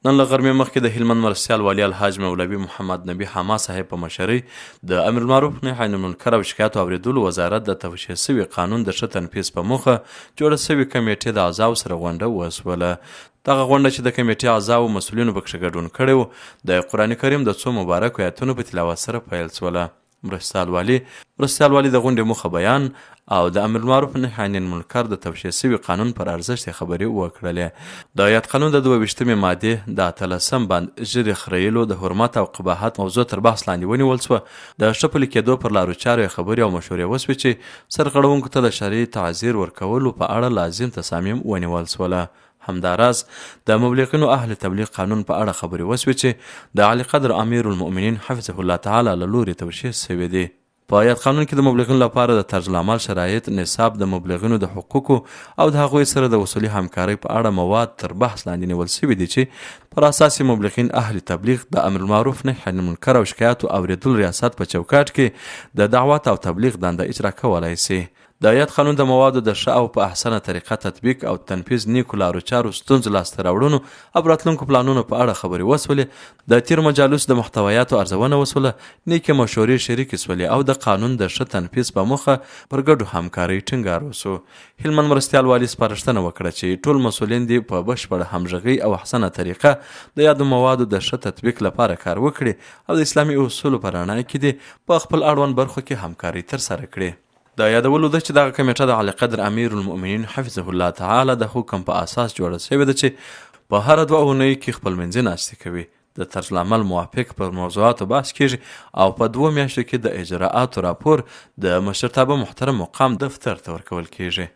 نن له غرمې مخکې د هلمند مرستیال والي الحاج مولوي محمد نبي حما صاحب په مشرۍ د امرالمعروف نهي عن المنکر او شکایاتو اورېدلو وزارت د توشیح سوي قانون د ښه تنفیذ په موخه جوړه سوي کمیټې د اعضاو سره غونډه وسوله. دغه غونډه چې د کمیټې اعضاو مسؤلینو پکښې ګډون کړی و د قرآن کریم د څو مبارکو آیتونو په تلاوت سره پیل سوله. مرستیال والي د غونډې موخه بیان او د امرالمعروف نهي عن المنکر د توشیح سوي قانون پر ارزښت یې خبرې وکړلې. د آیت قانون د 22مې مادې د 18 بند ژیړې خریلو د حرمت او قباحت موضوع تر بحث لاندې ونیول سوه. د ښه پلي کېدو پر لارو چارو یې خبرې او مشورې وسوې چې سرغړونکو ته د شرعي تعزیر ورکولو په اړه لازم تصامیم ونیول سوله. همداراز د مبلغینو اهل تبلیغ قانون په اړه خبرې وسوې چې د علی قدر امیر المؤمنین حفظه الله تعالی له لوري توشیح سوی دی. په آیت قانون کې د مبلغینو لپاره د طرز العمل شرایط، نصاب، د مبلغینو د حقوقو او د هغوی سره د اصولي همکارۍ په اړه مواد تر بحث لاندې نیول سوي دي چې پر اساس مبلغین اهل تبلیغ د امرالمعروف نهي عن المنکر او شکایاتو اورېدلو ریاست په چوکاټ کې د دعوت او تبلیغ دنده اجرا کولی سي. د آیت قانون د موادو د ښه او په احسنه طریقه تطبیق او تنفیذ، نیکو لارو چارو ستونزو لاسته راوړنو او راتلونکو پلانونو په اړه خبرې وسولې. د تیر مجالسو د محتویاتو ارزونه وسوله، نیکې مشورې شریکې سولې او د قانون د ښه تنفیذ په موخه پر ګډو همکارۍ ټینګار وسو. هلمند مرستیال والي سپارښتنه وکړه چې ټول مسؤلین دې په بشپړه همغږۍ او احسنه طریقه د یادو موادو د ښه تطبیق لپاره کار وکړي او د اسلامي اصولو په رڼا کې دې په خپل اړوند برخو کې همکاري ترسره کړي. د یادولو ده چې دغه کمیټه د علی قدر امیر المؤمنین حفظه الله تعالی د حکم په اساس جوړه شوې ده چې په هر 2 اونۍ کې خپل منځي ناستې کوي، د طرز العمل موافق پر موضوعاتو بحث کیږي او په 2 میاشتو کې د اجراءاتو راپور د مشرتابه محترم مقام دفتر ته ورکول کیږي.